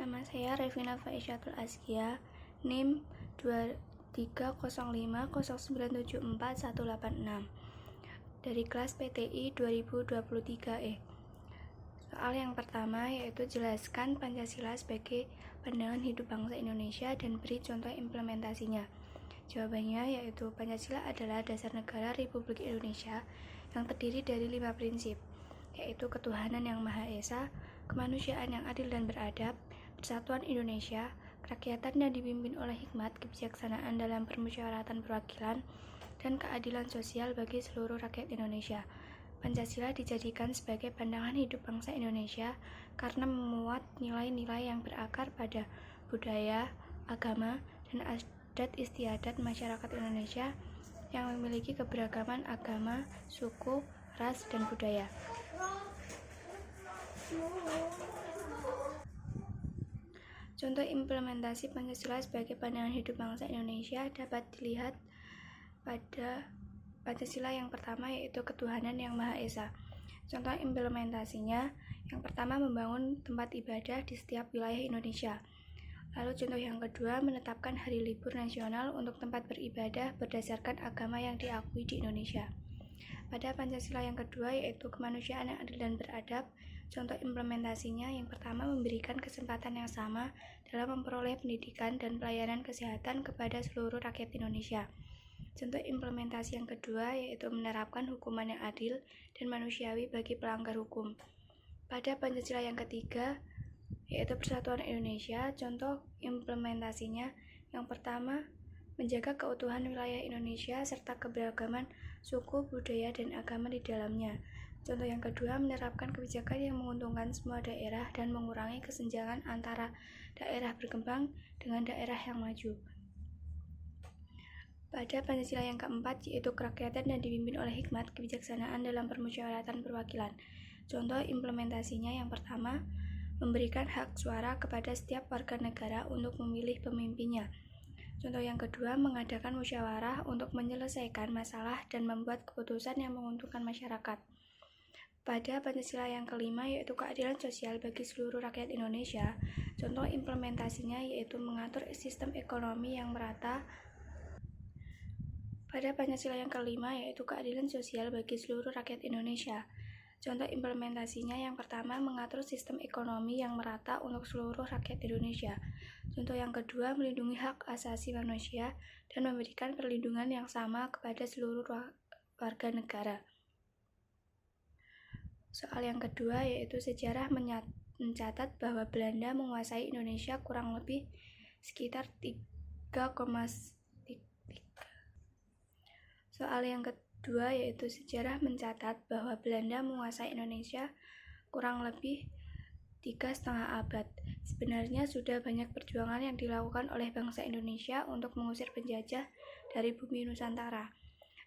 Nama saya Revina Faisyatul Askia, NIM 2305097418 dari kelas PTI 2023E. Soal yang pertama yaitu jelaskan Pancasila sebagai pandangan hidup bangsa Indonesia dan beri contoh implementasinya. Jawabannya yaitu Pancasila adalah dasar negara Republik Indonesia yang terdiri dari 5 prinsip, yaitu ketuhanan yang Maha Esa, kemanusiaan yang adil dan beradab, persatuan Indonesia, kerakyatan yang dipimpin oleh hikmat, kebijaksanaan dalam permusyawaratan perwakilan, dan keadilan sosial bagi seluruh rakyat Indonesia. Pancasila dijadikan sebagai pandangan hidup bangsa Indonesia karena memuat nilai-nilai yang berakar pada budaya, agama, dan adat istiadat masyarakat Indonesia yang memiliki keberagaman agama, suku, ras, dan budaya. Contoh implementasi Pancasila sebagai pandangan hidup bangsa Indonesia dapat dilihat pada Pancasila yang pertama yaitu ketuhanan yang Maha Esa. Contoh implementasinya, yang pertama membangun tempat ibadah di setiap wilayah Indonesia. Lalu contoh yang kedua menetapkan hari libur nasional untuk tempat beribadah berdasarkan agama yang diakui di Indonesia. Pada Pancasila yang kedua yaitu kemanusiaan yang adil dan beradab, contoh implementasinya yang pertama memberikan kesempatan yang sama dalam memperoleh pendidikan dan pelayanan kesehatan kepada seluruh rakyat Indonesia. Contoh implementasi yang kedua yaitu menerapkan hukuman yang adil dan manusiawi bagi pelanggar hukum. Pada Pancasila yang ketiga yaitu persatuan Indonesia, contoh implementasinya yang pertama menjaga keutuhan wilayah Indonesia serta keberagaman suku, budaya, dan agama di dalamnya. Contoh yang kedua menerapkan kebijakan yang menguntungkan semua daerah dan mengurangi kesenjangan antara daerah berkembang dengan daerah yang maju. Pada Pancasila yang keempat yaitu kerakyatan yang dipimpin oleh hikmat, kebijaksanaan dalam permusyawaratan perwakilan. Contoh implementasinya yang pertama memberikan hak suara kepada setiap warga negara untuk memilih pemimpinnya. Contoh yang kedua mengadakan musyawarah untuk menyelesaikan masalah dan membuat keputusan yang menguntungkan masyarakat. Pada Pancasila yang kelima yaitu keadilan sosial bagi seluruh rakyat Indonesia. Contoh implementasinya yaitu mengatur sistem ekonomi yang merata. Pada Pancasila yang kelima yaitu keadilan sosial bagi seluruh rakyat Indonesia. Contoh implementasinya yang pertama mengatur sistem ekonomi yang merata untuk seluruh rakyat Indonesia. Contoh yang kedua melindungi hak asasi manusia dan memberikan perlindungan yang sama kepada seluruh warga negara. Soal yang kedua yaitu sejarah mencatat bahwa Belanda menguasai Indonesia kurang lebih sekitar 3,3. Soal yang kedua yaitu sejarah mencatat bahwa Belanda menguasai Indonesia kurang lebih 3,5 abad. Sebenarnya sudah banyak perjuangan yang dilakukan oleh bangsa Indonesia untuk mengusir penjajah dari bumi Nusantara.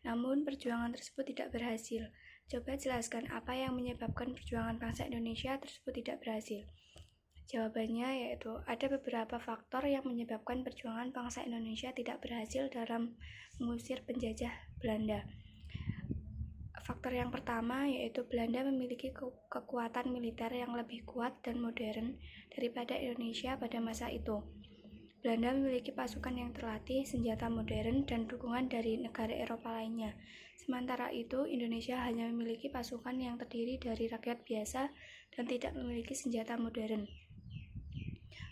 Namun perjuangan tersebut tidak berhasil. Coba jelaskan apa yang menyebabkan perjuangan bangsa Indonesia tersebut tidak berhasil. Jawabannya yaitu ada beberapa faktor yang menyebabkan perjuangan bangsa Indonesia tidak berhasil dalam mengusir penjajah Belanda. Faktor yang pertama yaitu Belanda memiliki kekuatan militer yang lebih kuat dan modern daripada Indonesia pada masa itu. Belanda memiliki pasukan yang terlatih, senjata modern, dan dukungan dari negara Eropa lainnya. Sementara itu, Indonesia hanya memiliki pasukan yang terdiri dari rakyat biasa dan tidak memiliki senjata modern.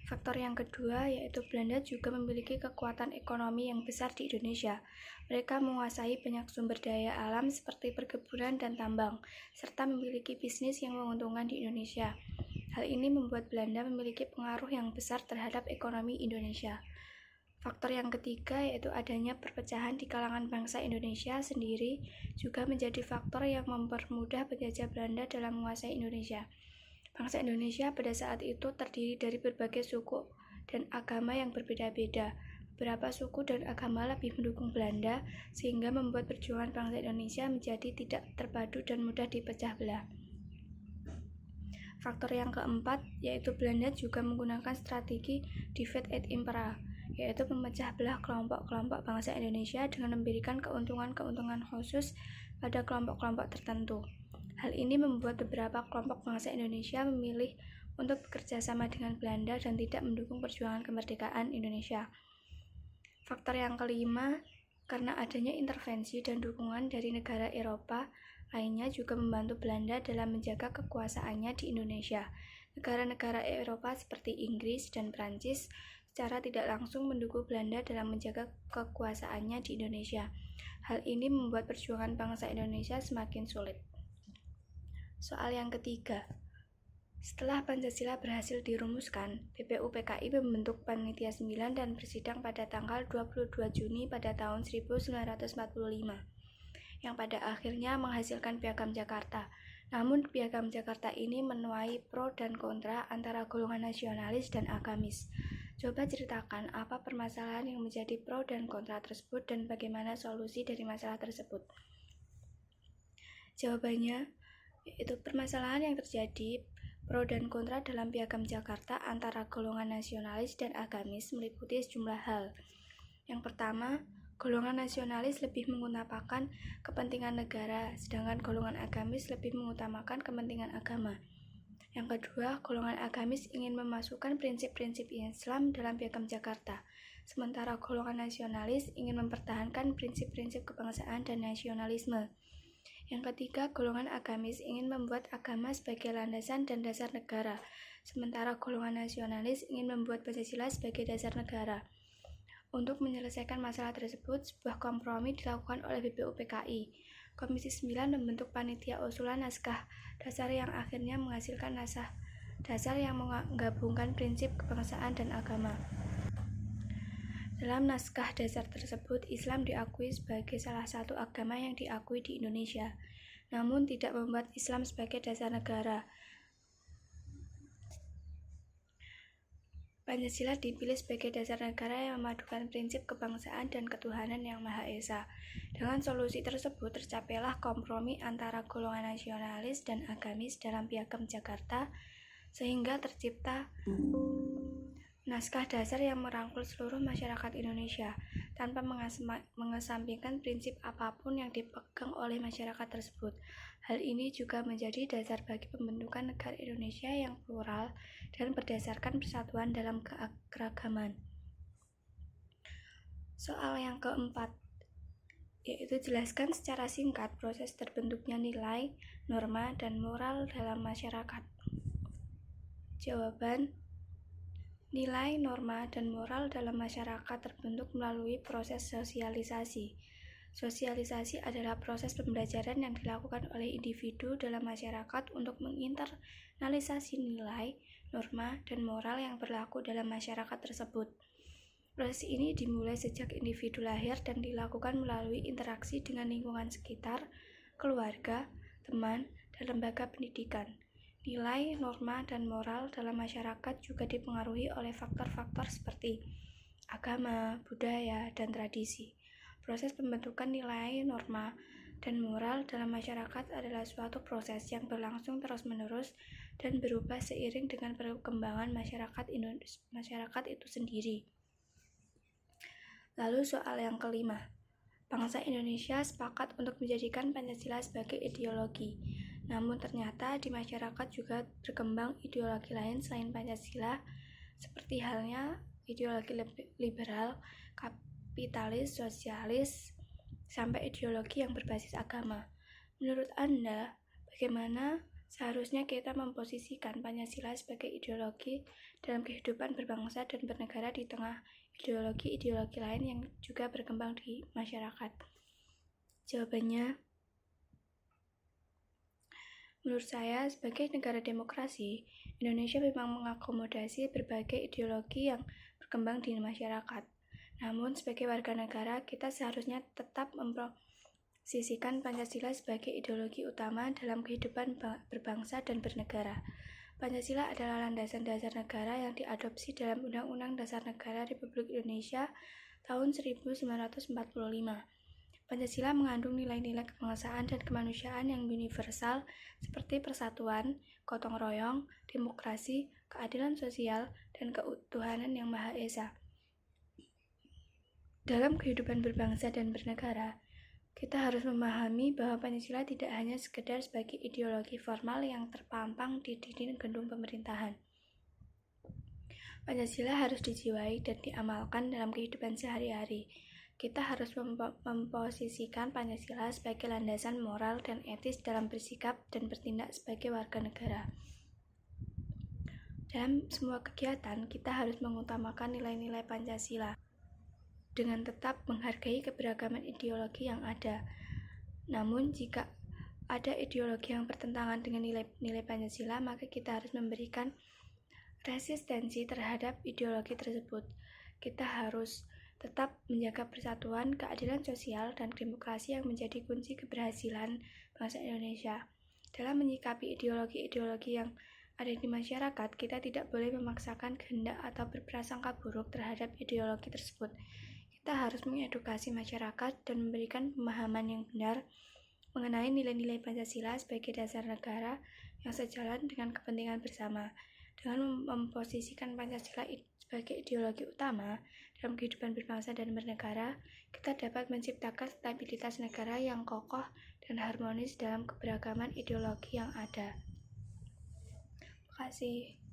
Faktor yang kedua yaitu Belanda juga memiliki kekuatan ekonomi yang besar di Indonesia. Mereka menguasai banyak sumber daya alam seperti perkebunan dan tambang, serta memiliki bisnis yang menguntungkan di Indonesia. Hal ini membuat Belanda memiliki pengaruh yang besar terhadap ekonomi Indonesia. Faktor yang ketiga yaitu adanya perpecahan di kalangan bangsa Indonesia sendiri juga menjadi faktor yang mempermudah penjajah Belanda dalam menguasai Indonesia. Bangsa Indonesia pada saat itu terdiri dari berbagai suku dan agama yang berbeda-beda. Beberapa suku dan agama lebih mendukung Belanda sehingga membuat perjuangan bangsa Indonesia menjadi tidak terpadu dan mudah dipecah belah. Faktor yang keempat yaitu Belanda juga menggunakan strategi divide et impera, yaitu memecah belah kelompok-kelompok bangsa Indonesia dengan memberikan keuntungan-keuntungan khusus pada kelompok-kelompok tertentu. Hal ini membuat beberapa kelompok bangsa Indonesia memilih untuk bekerja sama dengan Belanda dan tidak mendukung perjuangan kemerdekaan Indonesia. Faktor yang kelima, karena adanya intervensi dan dukungan dari negara Eropa lainnya juga membantu Belanda dalam menjaga kekuasaannya di Indonesia. Negara-negara Eropa seperti Inggris dan Prancis secara tidak langsung mendukung Belanda dalam menjaga kekuasaannya di Indonesia. Hal ini membuat perjuangan bangsa Indonesia semakin sulit. Soal yang ketiga, setelah Pancasila berhasil dirumuskan, BPUPKI membentuk Panitia 9 dan bersidang pada tanggal 22 Juni pada tahun 1945, yang pada akhirnya menghasilkan Piagam Jakarta. Namun Piagam Jakarta ini menuai pro dan kontra antara golongan nasionalis dan agamis. Coba ceritakan apa permasalahan yang menjadi pro dan kontra tersebut dan bagaimana solusi dari masalah tersebut. Jawabannya, yaitu permasalahan yang terjadi pro dan kontra dalam Piagam Jakarta antara golongan nasionalis dan agamis meliputi sejumlah hal. Yang pertama, golongan nasionalis lebih mengutamakan kepentingan negara, sedangkan golongan agamis lebih mengutamakan kepentingan agama. Yang kedua, golongan agamis ingin memasukkan prinsip-prinsip Islam dalam Piagam Jakarta, sementara golongan nasionalis ingin mempertahankan prinsip-prinsip kebangsaan dan nasionalisme. Yang ketiga, golongan agamis ingin membuat agama sebagai landasan dan dasar negara, sementara golongan nasionalis ingin membuat Pancasila sebagai dasar negara. Untuk menyelesaikan masalah tersebut, sebuah kompromi dilakukan oleh BPUPKI. Komisi 9 membentuk panitia usulan naskah dasar yang akhirnya menghasilkan naskah dasar yang menggabungkan prinsip kebangsaan dan agama. Dalam naskah dasar tersebut, Islam diakui sebagai salah satu agama yang diakui di Indonesia, namun tidak membuat Islam sebagai dasar negara. Pancasila dipilih sebagai dasar negara yang memadukan prinsip kebangsaan dan ketuhanan yang Maha Esa. Dengan solusi tersebut, tercapailah kompromi antara golongan nasionalis dan agamis dalam Piagam Jakarta, sehingga tercipta naskah dasar yang merangkul seluruh masyarakat Indonesia, tanpa mengesampingkan prinsip apapun yang dipegang oleh masyarakat tersebut. Hal ini juga menjadi dasar bagi pembentukan negara Indonesia yang plural dan berdasarkan persatuan dalam keragaman. Soal yang keempat, yaitu jelaskan secara singkat proses terbentuknya nilai, norma, dan moral dalam masyarakat. Jawaban, nilai, norma, dan moral dalam masyarakat terbentuk melalui proses sosialisasi. Sosialisasi adalah proses pembelajaran yang dilakukan oleh individu dalam masyarakat untuk menginternalisasi nilai, norma, dan moral yang berlaku dalam masyarakat tersebut. Proses ini dimulai sejak individu lahir dan dilakukan melalui interaksi dengan lingkungan sekitar, keluarga, teman, dan lembaga pendidikan. Nilai, norma, dan moral dalam masyarakat juga dipengaruhi oleh faktor-faktor seperti agama, budaya, dan tradisi. Proses pembentukan nilai, norma, dan moral dalam masyarakat adalah suatu proses yang berlangsung terus-menerus dan berubah seiring dengan perkembangan masyarakat itu sendiri. Lalu soal yang kelima, bangsa Indonesia sepakat untuk menjadikan Pancasila sebagai ideologi. Namun ternyata di masyarakat juga berkembang ideologi lain selain Pancasila, seperti halnya ideologi liberal, kapitalis, sosialis, sampai ideologi yang berbasis agama. Menurut Anda, bagaimana seharusnya kita memposisikan Pancasila sebagai ideologi dalam kehidupan berbangsa dan bernegara di tengah ideologi-ideologi lain yang juga berkembang di masyarakat? Jawabannya, menurut saya, sebagai negara demokrasi, Indonesia memang mengakomodasi berbagai ideologi yang berkembang di masyarakat. Namun, sebagai warga negara, kita seharusnya tetap memposisikan Pancasila sebagai ideologi utama dalam kehidupan berbangsa dan bernegara. Pancasila adalah landasan dasar negara yang diadopsi dalam Undang-Undang Dasar Negara Republik Indonesia tahun 1945. Pancasila mengandung nilai-nilai kebangsaan dan kemanusiaan yang universal seperti persatuan, gotong royong, demokrasi, keadilan sosial, dan ketuhanan yang Maha Esa. Dalam kehidupan berbangsa dan bernegara, kita harus memahami bahwa Pancasila tidak hanya sekedar sebagai ideologi formal yang terpampang di dinding gedung pemerintahan. Pancasila harus dijiwai dan diamalkan dalam kehidupan sehari-hari. Kita harus memposisikan Pancasila sebagai landasan moral dan etis dalam bersikap dan bertindak sebagai warga negara. Dalam semua kegiatan, kita harus mengutamakan nilai-nilai Pancasila dengan tetap menghargai keberagaman ideologi yang ada. Namun, jika ada ideologi yang bertentangan dengan nilai-nilai Pancasila, maka kita harus memberikan resistensi terhadap ideologi tersebut. Kita harus tetap menjaga persatuan, keadilan sosial, dan demokrasi yang menjadi kunci keberhasilan bangsa Indonesia. Dalam menyikapi ideologi-ideologi yang ada di masyarakat, kita tidak boleh memaksakan kehendak atau berprasangka buruk terhadap ideologi tersebut. Kita harus mengedukasi masyarakat dan memberikan pemahaman yang benar mengenai nilai-nilai Pancasila sebagai dasar negara yang sejalan dengan kepentingan bersama. Dengan memposisikan Pancasila sebagai ideologi utama dalam kehidupan berbangsa dan bernegara, kita dapat menciptakan stabilitas negara yang kokoh dan harmonis dalam keberagaman ideologi yang ada. Terima kasih.